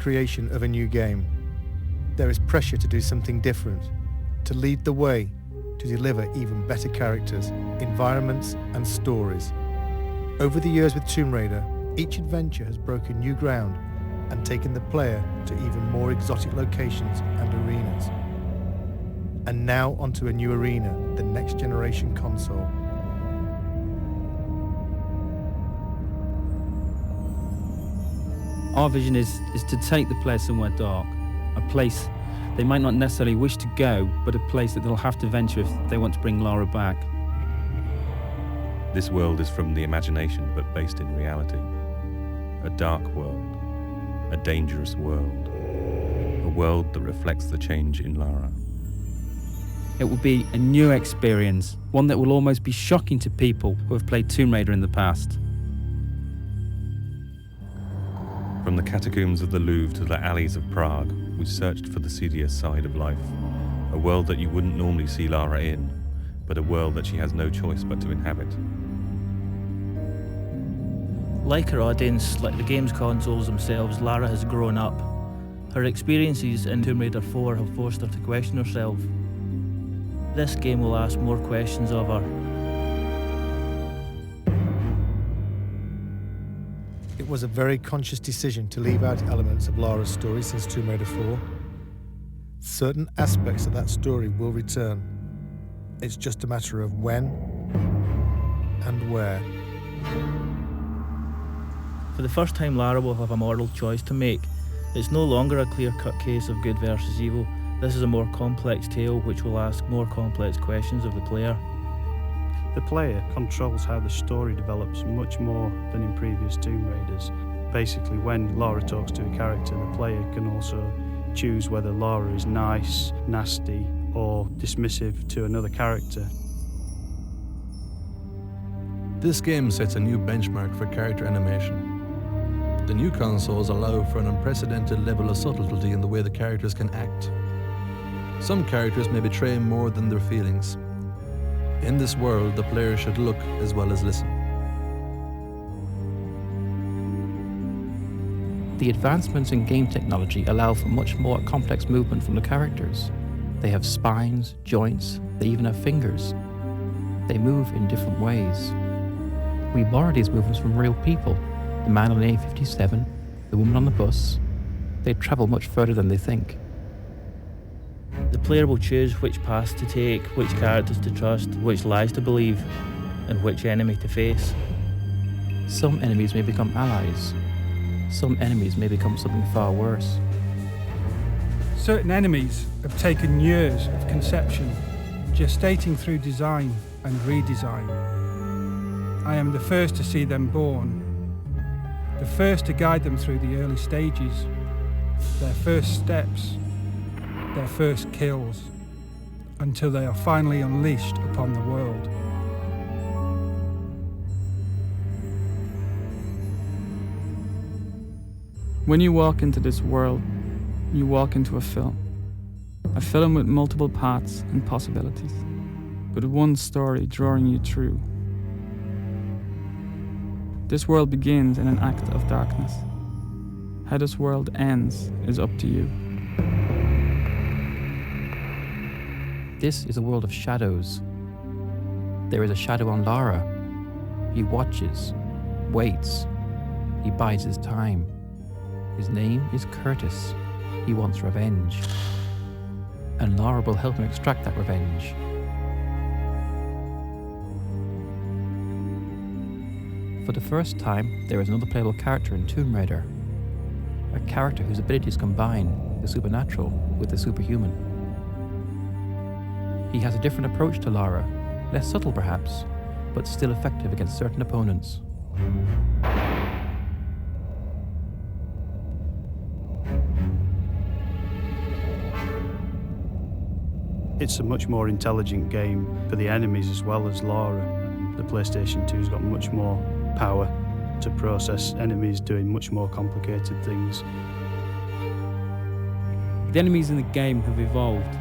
creation of a new game, there is pressure to do something different, to lead the way, to deliver even better characters, environments and stories. Over the years with Tomb Raider, each adventure has broken new ground and taken the player to even more exotic locations and arenas. And now onto a new arena, the next generation console. Our vision is to take the player somewhere dark, a place they might not necessarily wish to go, but a place that they'll have to venture if they want to bring Lara back. This world is from the imagination, but based in reality. A dark world, a dangerous world, a world that reflects the change in Lara. It will be a new experience, one that will almost be shocking to people who have played Tomb Raider in the past. From the catacombs of the Louvre to the alleys of Prague, we searched for the seedier side of life. A world that you wouldn't normally see Lara in, but a world that she has no choice but to inhabit. Like her audience, like the game's consoles themselves, Lara has grown up. Her experiences in Tomb Raider 4 have forced her to question herself. This game will ask more questions of her. It was a very conscious decision to leave out elements of Lara's story since Tomb Raider 4. Certain aspects of that story will return. It's just a matter of when and where. For the first time, Lara will have a moral choice to make. It's no longer a clear-cut case of good versus evil. This is a more complex tale which will ask more complex questions of the player. The player controls how the story develops much more than in previous Tomb Raiders. Basically, when Lara talks to a character, the player can also choose whether Lara is nice, nasty, or dismissive to another character. This game sets a new benchmark for character animation. The new consoles allow for an unprecedented level of subtlety in the way the characters can act. Some characters may betray more than their feelings. In this world, the player should look as well as listen. The advancements in game technology allow for much more complex movement from the characters. They have spines, joints, they even have fingers. They move in different ways. We borrow these movements from real people. The man on the A57, the woman on the bus. They travel much further than they think. The player will choose which paths to take, which characters to trust, which lies to believe, and which enemy to face. Some enemies may become allies. Some enemies may become something far worse. Certain enemies have taken years of conception, gestating through design and redesign. I am the first to see them born, the first to guide them through the early stages, their first steps, their first kills, until they are finally unleashed upon the world. When you walk into this world, you walk into a film with multiple paths and possibilities, with one story drawing you through. This world begins in an act of darkness. How this world ends is up to you. This is a world of shadows. There is a shadow on Lara. He watches, waits, he bides his time. His name is Curtis. He wants revenge. And Lara will help him extract that revenge. For the first time, there is another playable character in Tomb Raider. A character whose abilities combine the supernatural with the superhuman. He has a different approach to Lara, less subtle perhaps, but still effective against certain opponents. It's a much more intelligent game for the enemies as well as Lara. The PlayStation 2's got much more power to process enemies doing much more complicated things. The enemies in the game have evolved.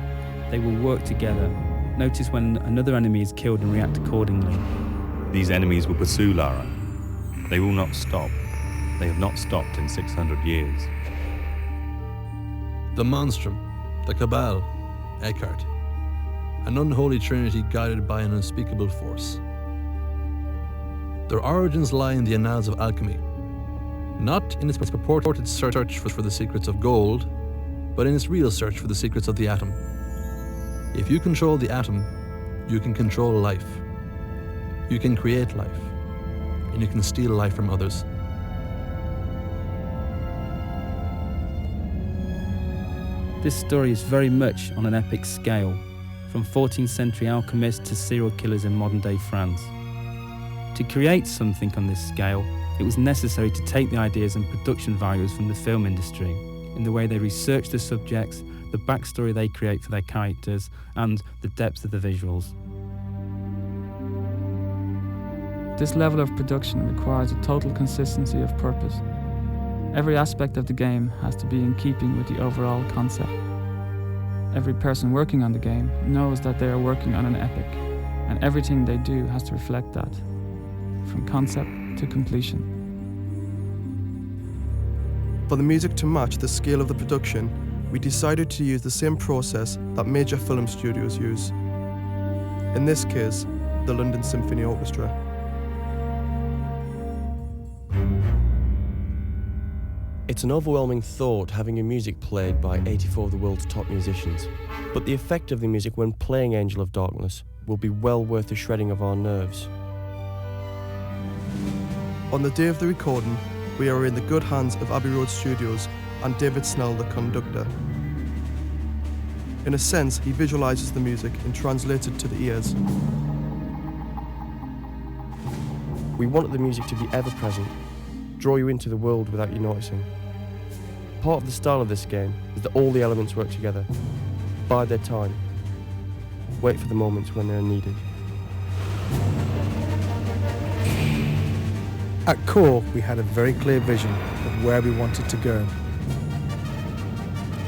They will work together. Notice when another enemy is killed and react accordingly. These enemies will pursue Lara. They will not stop. They have not stopped in 600 years. The Monstrum, the Cabal, Eckhart. An unholy trinity guided by an unspeakable force. Their origins lie in the annals of alchemy, not in its purported search for the secrets of gold, but in its real search for the secrets of the atom. If you control the atom, you can control life. You can create life, and you can steal life from others. This story is very much on an epic scale, from 14th century alchemists to serial killers in modern day France. To create something on this scale, it was necessary to take the ideas and production values from the film industry, in the way they research the subjects, the backstory they create for their characters, and the depth of the visuals. This level of production requires a total consistency of purpose. Every aspect of the game has to be in keeping with the overall concept. Every person working on the game knows that they are working on an epic, and everything they do has to reflect that, from concept to completion. For the music to match the scale of the production, we decided to use the same process that major film studios use. In this case, the London Symphony Orchestra. It's an overwhelming thought having your music played by 84 of the world's top musicians, but the effect of the music when playing Angel of Darkness will be well worth the shredding of our nerves. On the day of the recording, we are in the good hands of Abbey Road Studios and David Snell, the conductor. In a sense, he visualises the music and translates it to the ears. We wanted the music to be ever-present, draw you into the world without you noticing. Part of the style of this game is that all the elements work together, bide their time, wait for the moments when they are needed. At core, we had a very clear vision of where we wanted to go.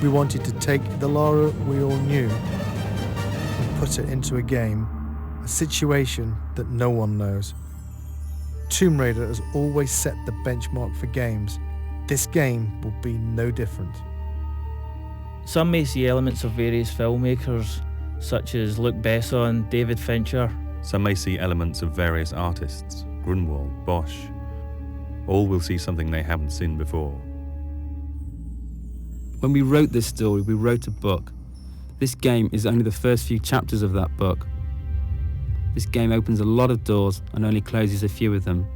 We wanted to take the Lara we all knew and put it into a game, a situation that no one knows. Tomb Raider has always set the benchmark for games. This game will be no different. Some may see elements of various filmmakers, such as Luc Besson, David Fincher. Some may see elements of various artists, Grunwald, Bosch. All will see something they haven't seen before. When we wrote this story, we wrote a book. This game is only the first few chapters of that book. This game opens a lot of doors and only closes a few of them.